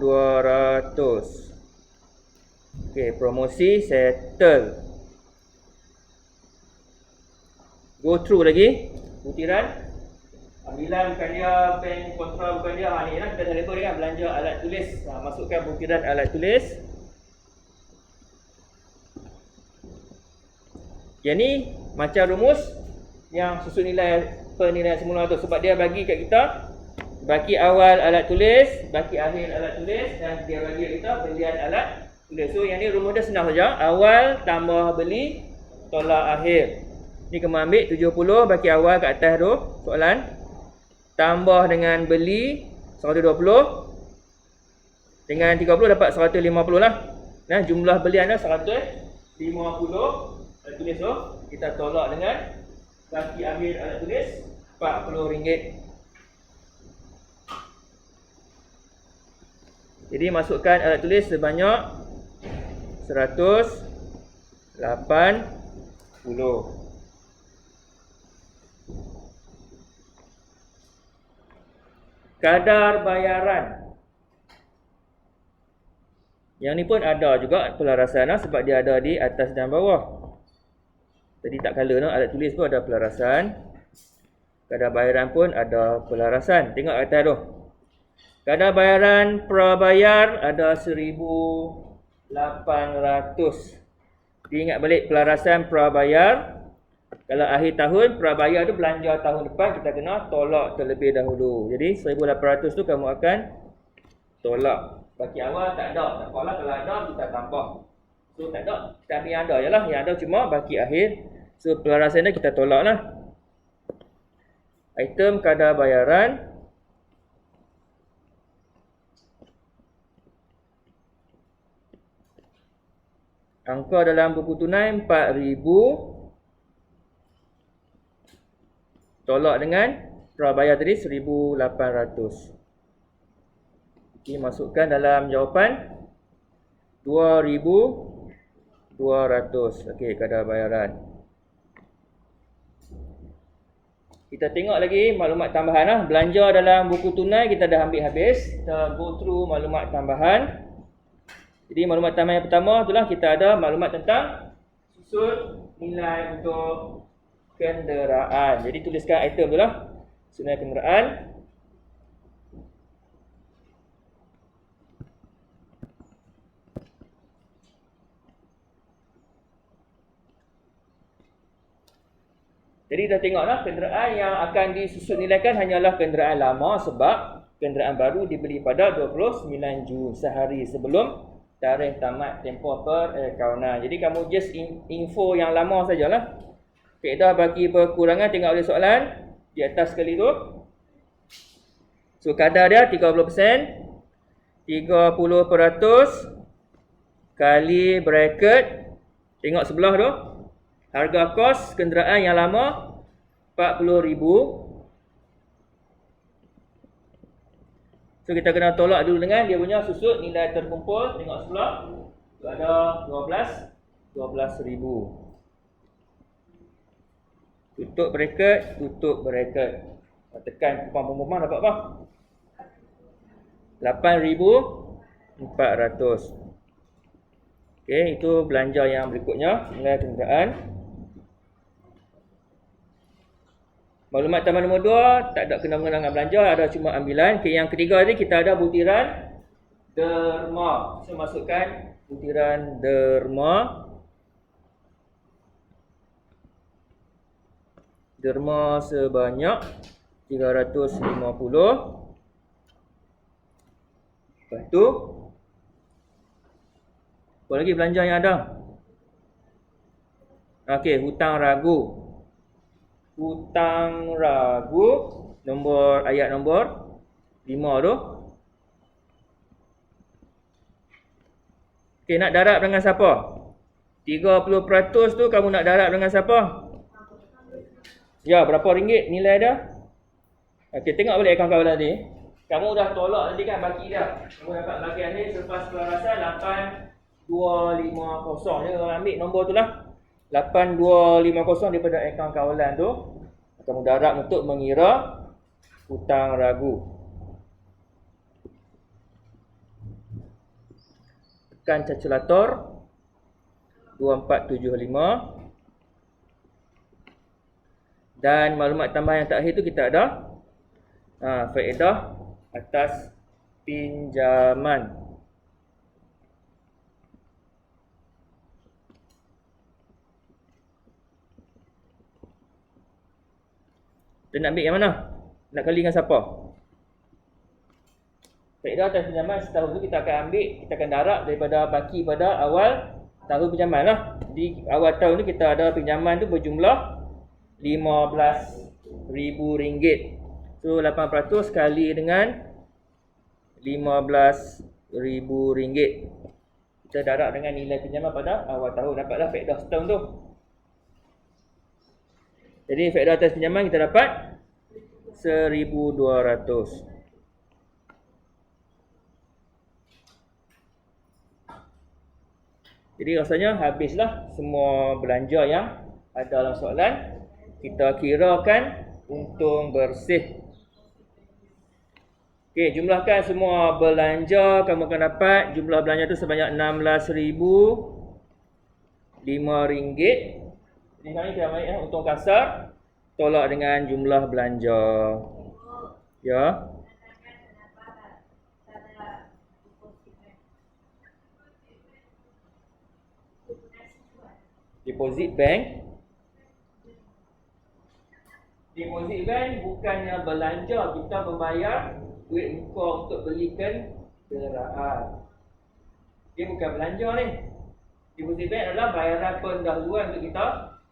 Okey, promosi settle. Go through lagi butiran. Ambilan bukan dia, bank kontra bukan dia. Ni lah kita dah lebar kan, belanja alat tulis. Masukkan butiran alat tulis. Yang ni macam rumus yang susun nilai penilaian semula tu, sebab dia bagi kat kita baki awal alat tulis, baki akhir alat tulis, dan dia bagi kat kita belian alat tulis. So yang ni rumus dia senang saja. Awal tambah beli tolak akhir. Ni kamu ambil 70 baki awal kat atas tu soalan, tambah dengan beli 120, dengan 30 dapat 150 lah. Nah, jumlah belian dia 150. Alat tulis tu kita tolak dengan baki akhir alat tulis RM40. Jadi masukkan alat tulis sebanyak 180. Kadar bayaran. Yang ni pun ada juga pelarasan sebab dia ada di atas dan bawah. Tadi tak kala no, alat tulis pun ada pelarasan. Kadar bayaran pun ada pelarasan. Tengok atas tu. Kadar bayaran prabayar ada 1,800. Diingat balik pelarasan prabayar. Kalau akhir tahun, prabayar tu belanja tahun depan, kita kena tolak terlebih dahulu. Jadi 1,800 tu kamu akan tolak. Baki awal tak ada, tak apalah, kalau ada kita tambah. So tak ada, kita ambil yang ada je lah. Yang ada cuma baki akhir. So pelarasan dia kita tolak lah. Item kadar bayaran. Angka dalam buku tunai 4,000. Tolak dengan prabayar tadi 1,800. Ini masukkan dalam jawapan 2,200. Okey, kadar bayaran. Kita tengok lagi maklumat tambahan lah. Belanja dalam buku tunai kita dah ambil habis. Kita go through maklumat tambahan. Jadi maklumat tambahan yang pertama itulah kita ada maklumat tentang susun nilai untuk kenderaan. Jadi tuliskan item tu lah. Susun nilai kenderaan. Jadi dah tengoklah kenderaan yang akan disusun nilaikan hanyalah kenderaan lama sebab kenderaan baru dibeli pada 29 Jun, sehari sebelum tarikh tamat tempoh perakauntan. Jadi kamu just info yang lama sajalah. Kaedah bagi berkurangan tengok oleh soalan di atas sekali tu. So kadar dia 30%, 30%, kali bracket. Tengok sebelah tu. Harga kos kenderaan yang lama 40,000. So kita kena tolak dulu dengan dia punya susut nilai terkumpul. Tengok sebelah. Tu ada 12,000. Tutup bracket, tutup bracket. Tekan kupang dapat apa? 8,400. Okey, itu belanja yang berikutnya, nilai kenderaan. Maklumat tambahan nombor 2, tak ada kena-mengena dengan belanja, ada cuma ambilan. Okey, yang ketiga tadi kita ada butiran derma. Saya masukkan butiran derma. Derma sebanyak 350. Lepas tu apa lagi belanja yang ada? Okey, hutang ragu. Hutang ragu ayat nombor 5 tu. Okey, nak darab dengan siapa? 30% tu kamu nak darab dengan siapa? Ya, berapa ringgit nilai dia? Okey, tengok balik akaun kawalan tadi. Kamu dah tolak tadi kan baki dia. Kamu dapat bahagian ni selepas pelarasan 8250 je. Kalau ambil nombor tu lah 8250 daripada akaun kawalan tu. Kamu darab untuk mengira hutang ragu. Tekan kalkulator 2475. Dan maklumat tambahan yang terakhir tu kita ada faedah atas pinjaman. Kita nak ambil yang mana? Nak kali dengan siapa? Faedah atas pinjaman setahun tu kita akan ambil, kita akan darab daripada baki pada awal tahun pinjaman lah. Di awal tahun ni kita ada pinjaman tu berjumlah RM15,000. So 8% kali dengan RM15,000. Kita darab dengan nilai pinjaman pada awal tahun. Dapatlah faedah setahun tu. Jadi faedah atas pinjaman kita dapat 1,200. Jadi rasanya habislah semua belanja yang ada dalam soalan. Kita kirakan untung bersih. Okey, jumlahkan semua belanja. Kamu akan dapat jumlah belanja tu sebanyak RM16,005. Jadi kali kita ambil untung kasar tolak dengan jumlah belanja. Ya. Deposit bank. Deposit bank bukannya belanja, kita membayar duit muka untuk belikan kenderaan. Dia bukan belanja ni. Deposit bank adalah bayaran pendahuluan untuk kita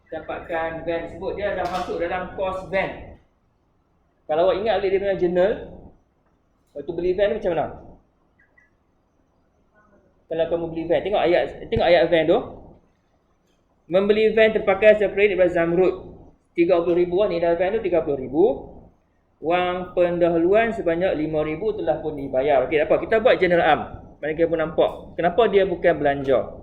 dapatkan van tersebut. Dia dah masuk dalam kos van. Kalau awak ingat balik dia punya journal, waktu beli van ni macam mana? Kalau kamu beli van, tengok ayat van tu. Membeli van terpakai secara kredit daripada Zamrud. 30,000 lah, nilai van tu 30,000. Wang pendahuluan sebanyak 5,000 telah pun dibayar. Okey, apa? Kita buat general am. Mana kita pun nampak. Kenapa dia bukan belanja?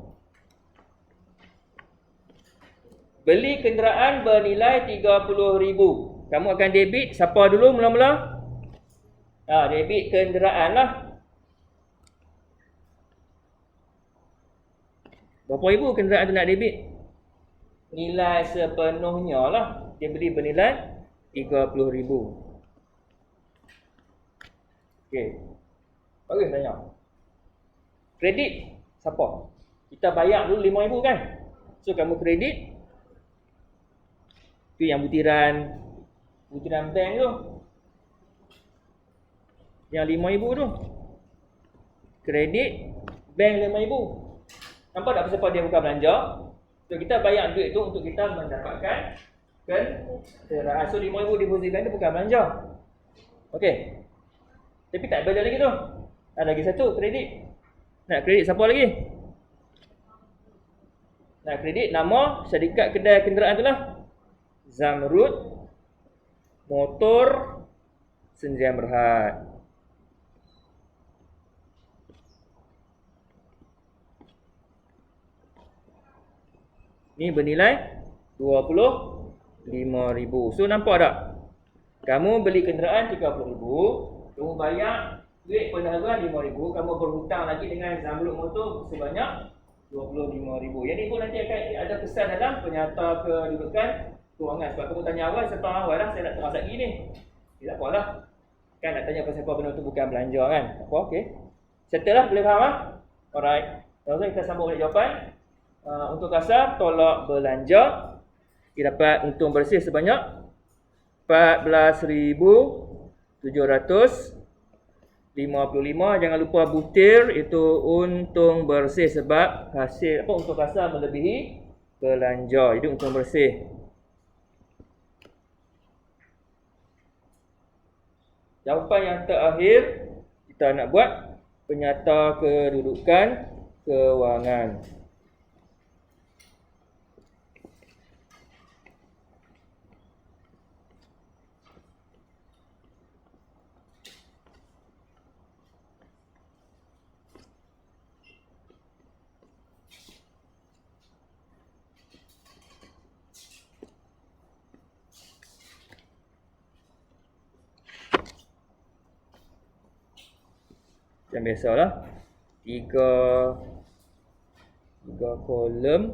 Beli kenderaan bernilai 30,000. Kamu akan debit siapa dulu mula-mula? Debit kenderaan lah. Berapa ribu kenderaan tu nak debit? Nilai sepenuhnya lah. Dia beli bernilai 30,000. Okey. Bagus tanya. Kredit siapa? Kita bayar dulu 5,000 kan? So kamu kredit. Tu yang butiran bank tu. Yang 5,000 tu. Kredit bank 5,000. Nampak tak siapa dia bukan belanja? So kita bayar duit tu untuk kita mendapatkan kenderaan. So 5,000 deposit bank tu bukan belanja. Okey. Tapi tak belajar lagi tu. Ada lagi satu kredit. Nak kredit siapa lagi? Nak kredit nama syarikat kedai kenderaan tu lah. Zamrud Motor Sendirian Berhad. Ni bernilai 25,000. So nampak tak? Kamu beli kenderaan 30,000, kamu bayar duit perniagaan 5,000, kamu berhutang lagi dengan Zamrud Motor sebanyak 25,000. Yang ni pun nanti akan ada kesan dalam penyata kedudukan kewangan. Sebab kamu tanya awal, saya tahu awal lah, saya nak terang lagi ni. Tidak apa lah. Kan nak tanya pasal apa benda tu bukan belanja kan. Apa, okey. Settle lah, boleh faham lah? Alright. Lalu kita sambung balik jawapan. Untuk kasar, tolak belanja. Kita dapat untung bersih sebanyak 14,755. Jangan lupa butir itu untung bersih sebab hasil untung kasar melebihi belanja. Jadi untung bersih. Jawapan yang terakhir kita nak buat penyata kedudukan kewangan. Yang biasalah, tiga kolom.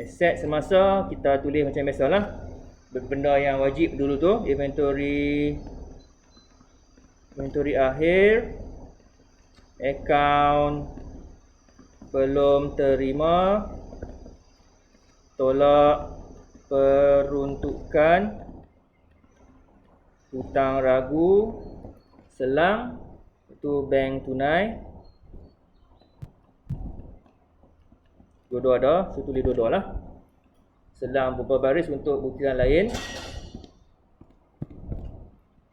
Aset semasa kita tulis macam biasalah. Benda yang wajib dulu tu, inventory akhir, account belum terima, tolak peruntukan, hutang ragu, selang, itu bank tunai. Dua-dua ada, saya tulis dua-dua lah. Selang beberapa baris untuk buktian lain.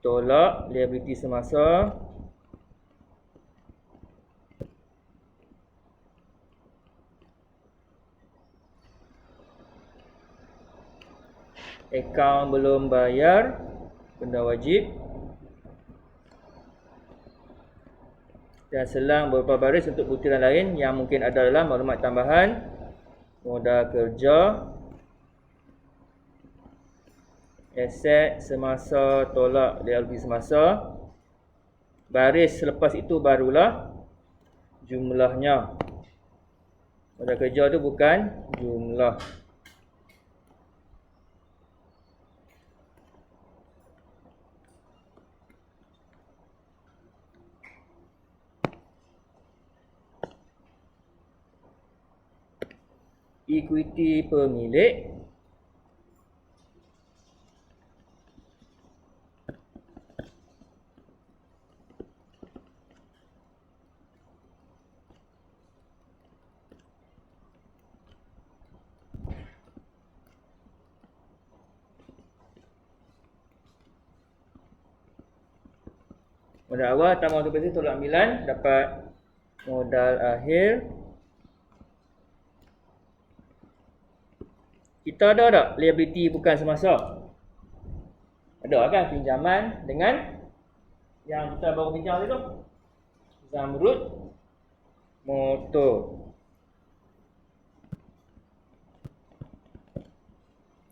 Tolak liability semasa. Akaun belum bayar, benda wajib. Dan selang beberapa baris untuk buktian lain yang mungkin ada dalam maklumat tambahan, modal kerja, aset semasa, tolak liability semasa. Baris selepas itu barulah jumlahnya. Modal kerja tu bukan jumlah. Ekuiti pemilik, modal awal tambah untuk bersih tolak 9, dapat modal akhir. Kita ada tak liability bukan semasa? Ada kan, pinjaman dengan yang kita baru bincang tadi tu. Zamrud motor.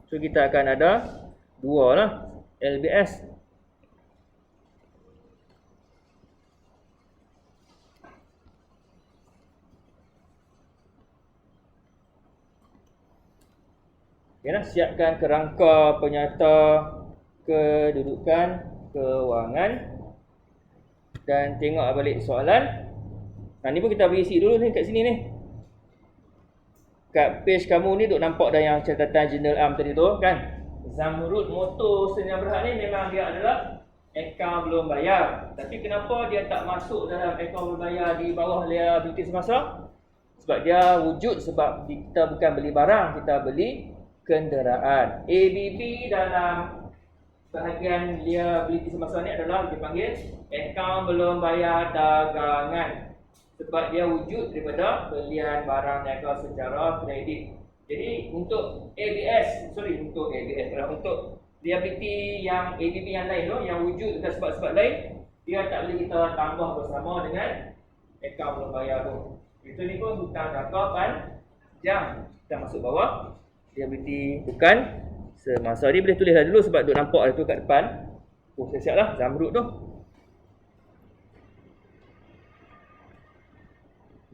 So kita akan ada dua lah LBS. Okay, siapkan kerangka penyata kedudukan kewangan dan tengok balik soalan. Nah, ni pun kita beri isi dulu ni kat sini ni. Kat page kamu ni duk nampak dah yang catatan General Am tadi tu kan. Zamrud Motor Sdn Bhd ni memang dia adalah akaun belum bayar. Tapi kenapa dia tak masuk dalam akaun belum bayar di bawah liability semasa? Sebab dia wujud sebab kita bukan beli barang, kita beli kenderaan. ABB dalam bahagian liability semasa ni adalah dipanggil akaun belum bayar dagangan. Sebab dia wujud daripada belian barang niaga secara kredit. Jadi untuk untuk liability yang ABB yang lain tu, yang wujud dengan sebab-sebab lain, dia tak boleh kita tambah bersama dengan akaun belum bayar tu. Itu ni pun hutang jangka panjang. Kita masuk bawah liability bukan semasa. Ni boleh tulis dah dulu sebab duk nampak tu kat depan. Siap-siap lah Zamrud tu.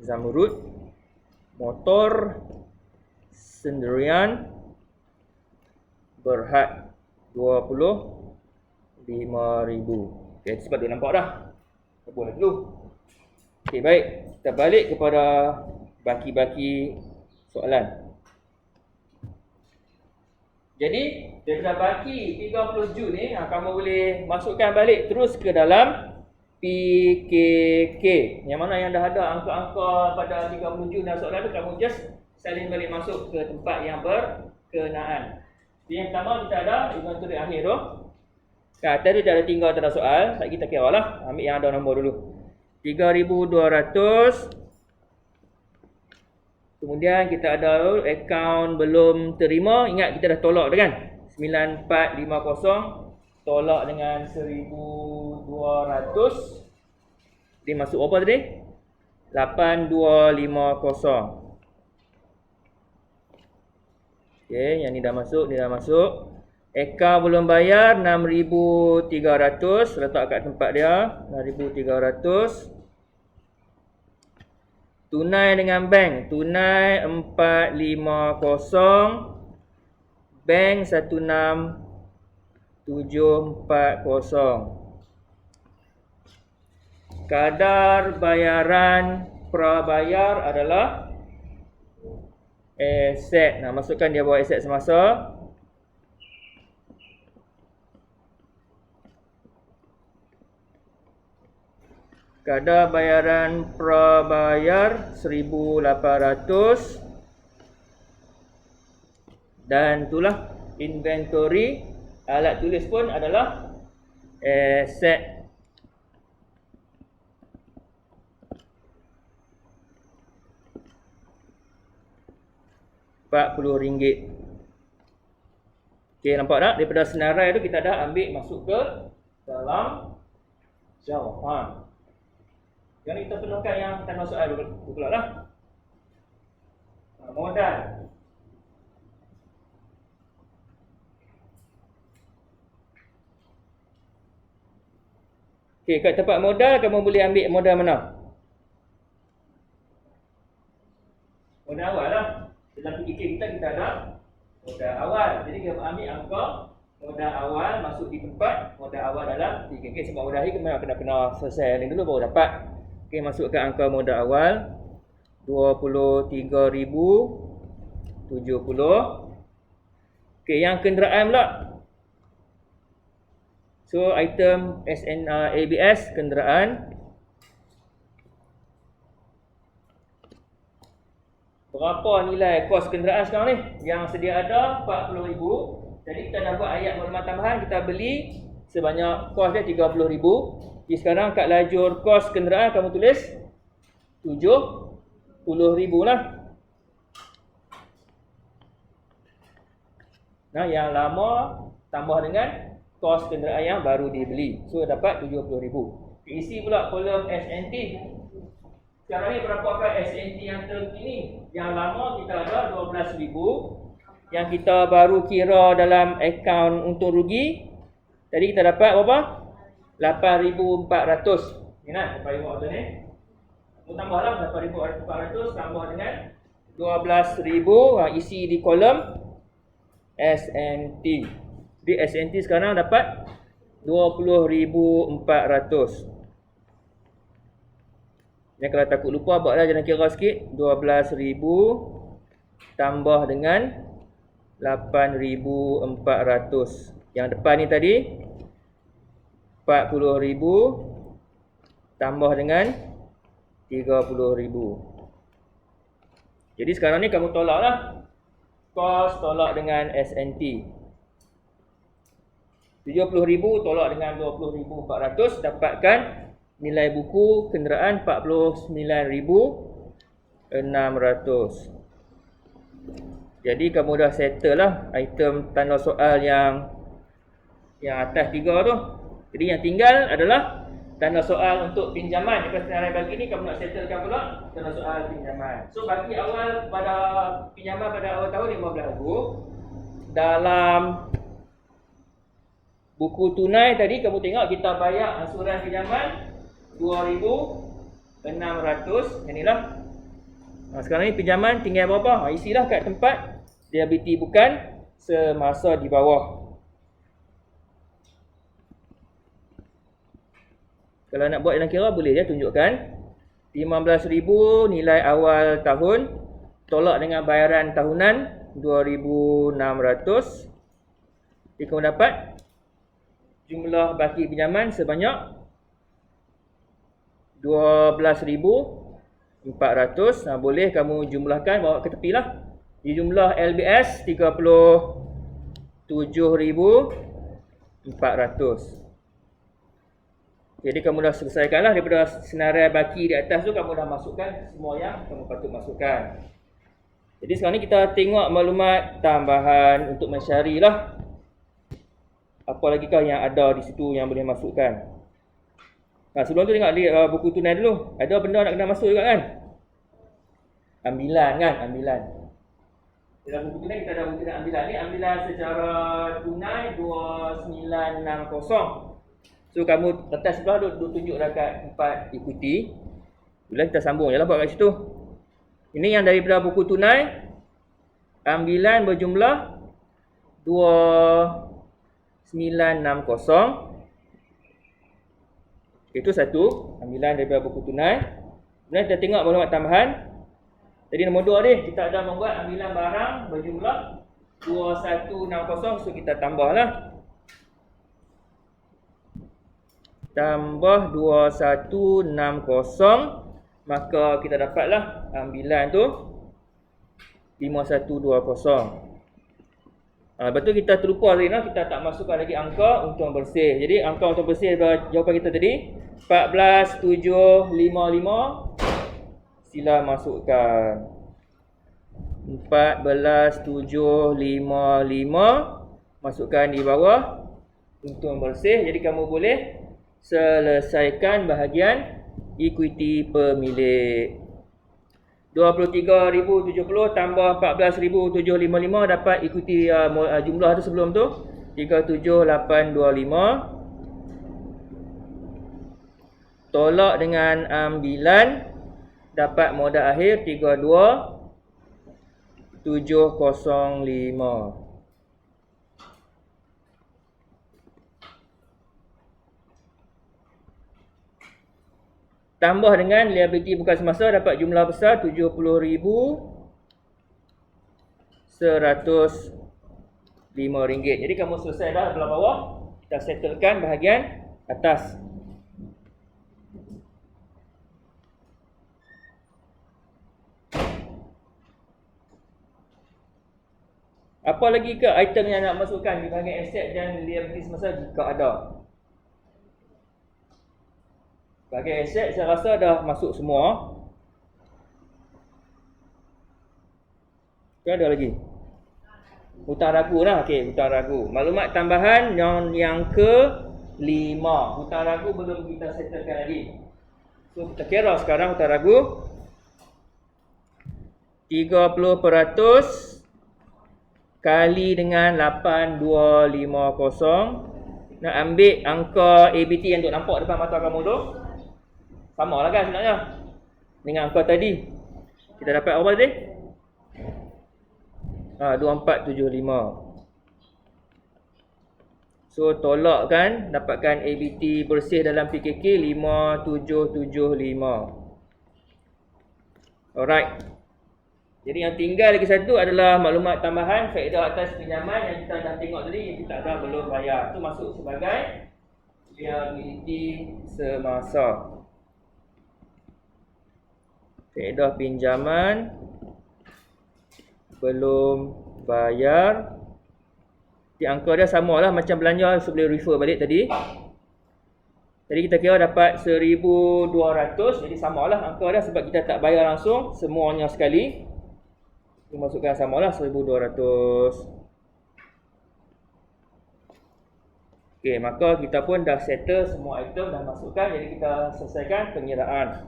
Zamrud motor sendirian berhad 25,000. Okay, sebab dia nampak dah. Boleh dulu. Okay, baik. Kita balik kepada baki-baki soalan. Jadi, daripada baki 30 Jun ni, kamu boleh masukkan balik terus ke dalam PKK. Yang mana yang dah ada angka-angka pada 30 Jun dan soalan tu, kamu just salin balik masuk ke tempat yang berkenaan. Jadi yang pertama kita ada inventory akhir tu. Kat atas tu ada tinggal tak ada soal. Sekejap kita kira lah. Ambil yang ada nombor dulu. 3,200. Kemudian kita ada akaun belum terima. Ingat kita dah tolak dah kan? 9450 tolak dengan 1,200. Dia masuk apa tadi? 8,250. Okey, yang ni dah masuk, ni dah masuk. Akaun belum bayar 6,300, letak kat tempat dia 6,300. Tunai dengan bank, tunai 450, bank 16,740. Kadar bayaran prabayar adalah aset. Nah, masukkan dia bawah aset semasa. Kadar bayaran prabayar 1,800. Dan itulah inventory. Alat tulis pun adalah aset. RM40. Okey, nampak tak? Daripada senarai tu kita dah ambil masuk ke dalam jawapan. Yang kita penuhkan yang tanda soal dulu pula lah. Modal. Okey, kat tempat modal kamu boleh ambil modal mana? Modal awal lah. Dalam PKK kita ada modal awal. Jadi kita ambil angka modal awal masuk di tempat modal awal dalam PKK. Sebab modal ni kena selesai yang dulu baru dapat. Okey, masukkan angka modal awal 23,070. Okey, yang kenderaan pula. So item ABS kenderaan. Berapa nilai kos kenderaan sekarang ni? Yang sedia ada 40,000. Jadi kita nak buat ayat maklumat tambahan, kita beli sebanyak kos dia 30,000. Jadi sekarang kat lajur kos kenderaan kamu tulis 70,000 lah. Nah, yang lama tambah dengan kos kenderaan yang baru dibeli. So dapat 70,000. Isi pula kolom SNT. Sekarang ni berapakah SNT yang terkini? Yang lama kita ada 12,000. Yang kita baru kira dalam akaun untung rugi, tadi kita dapat berapa? 8,400. Ni nak 8,400 ni. Tambahlah 8,400 tambah dengan 12,000, isi di kolom SNT. Di SNT sekarang dapat 20,400. Yang kalau takut lupa, buatlah jangan kira sikit. 12,000 tambah dengan 8,400. Yang depan ni tadi 40,000 tambah dengan 30,000. Jadi sekarang ni kamu tolaklah. Kos tolak dengan SNT. 70,000 tolak dengan 20,400, dapatkan nilai buku kenderaan 49,600. Jadi kamu dah settle lah item tanda soal yang atas 3 tu. Jadi yang tinggal adalah tanda soal untuk pinjaman. Lepas senarai bagi ni kamu nak settlekan pula tanda soal pinjaman. So bagi awal pada pinjaman pada awal tahun 15,000. Dalam buku tunai tadi kamu tengok kita bayar ansuran pinjaman 2,600. Inilah. Sekarang ni pinjaman tinggal berapa? Isilah kat tempat liability bukan semasa di bawah. Kalau nak buat dalam kira boleh ya, tunjukkan 15,000 nilai awal tahun tolak dengan bayaran tahunan 2,600. Jadi kamu dapat jumlah baki pinjaman sebanyak 12,400. Boleh kamu jumlahkan, bawa ke tepi lah. Di jumlah LBS 37,400. Jadi kamu dah selesaikanlah daripada senarai baki di atas tu, kamu dah masukkan semua yang kamu patut masukkan. Jadi sekarang ni kita tengok maklumat tambahan untuk mensyari lah. Apa lagi kah yang ada di situ yang boleh masukkan. Sebelum tu tengok di buku tunai dulu. Ada benda nak kena masuk juga kan? Ambilan kan? Ambilan. Dalam buku tunai kita ada buku ambilan ni. Ambilan secara tunai 2,960. So kamu atas sebelah duk tunjuk dekat tempat ikuti. Bila kita sambung je lah buat kat situ. Ini yang daripada buku tunai. Ambilan berjumlah 2,960. Itu satu ambilan daripada buku tunai. Kemudian kita tengok maklumat tambahan. Jadi nombor 2 ni kita ada membuat ambilan barang berjumlah 2,160. So kita tambahlah. Tambah 2,160, maka kita dapatlah ambilan tu 5,120. Lepas tu kita terlupa tadi, kita tak masukkan lagi angka untung bersih. Jadi angka untung bersih jawapan kita tadi 14,755. Sila masukkan 14,755, masukkan di bawah untung bersih. Jadi kamu boleh selesaikan bahagian ekuiti pemilik. 23,070 tambah 14,755 dapat ekuiti jumlah tu sebelum tu 37,825. Tolak dengan ambilan dapat modal akhir 32,705. Tambah dengan liability bukan semasa dapat jumlah besar 70,105 ringgit. Jadi kamu selesai dah belah bawah. Kita settlekan bahagian atas. Apa lagi ke item yang nak masukkan di bahagian aset dan liability semasa jika ada? Bahagian aset saya rasa dah masuk semua. Ke ada lagi? Hutang ragu lah. Okey, hutang ragu. Maklumat tambahan yang ke-5. Hutang ragu belum kita settlekan lagi. So kita kira sekarang hutang ragu 30% kali dengan 8250. Nak ambil angka ABT yang duk nampak depan mata kamu tu. Sama lah kan sebenarnya dengan angka tadi. Kita dapat apa tadi? 2475. So tolak kan, dapatkan ABT bersih dalam PKK 5775. Alright. Jadi yang tinggal lagi satu adalah maklumat tambahan faedah atas pinjaman yang kita dah tengok tadi, yang kita dah belum bayar. Itu masuk sebagai liability semasa. Faedah pinjaman belum bayar. Di angka dia samalah macam belanja, so boleh refer balik tadi. Tadi kita kira dapat 1200, jadi samalah angka dia sebab kita tak bayar langsung semuanya sekali. Kita masukkan samalah 1200. Okey, maka kita pun dah settle semua item, dah masukkan, jadi kita selesaikan pengiraan.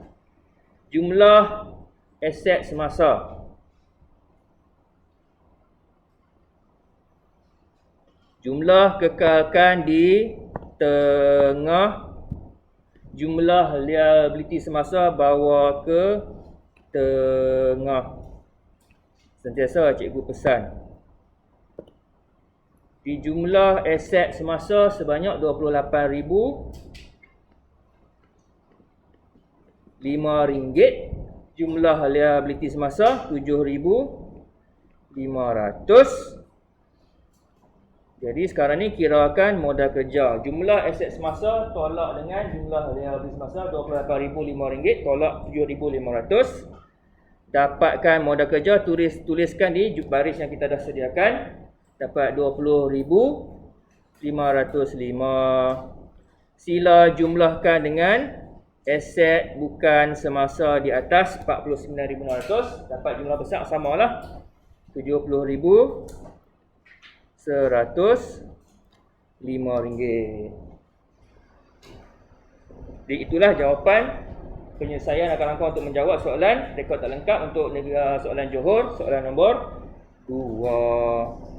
Jumlah aset semasa. Jumlah kekalkan di tengah. Jumlah liability semasa bawa ke tengah. Sentiasa cikgu pesan. Di jumlah aset semasa sebanyak 28,005 ringgit. Jumlah liability semasa 7,500. Jadi sekarang ni kirakan modal kerja. Jumlah aset semasa tolak dengan jumlah liability semasa 28,005 ringgit tolak 7,500. Dapatkan modal kerja, tuliskan di baris yang kita dah sediakan. Dapat 20,505. Sila jumlahkan dengan aset bukan semasa di atas 49,600. Dapat jumlah besar samalah 70,105 ringgit. Jadi itulah jawapan penyelesaian rangka-rangka untuk menjawab soalan rekod tak lengkap untuk negara soalan Johor, soalan nombor 2.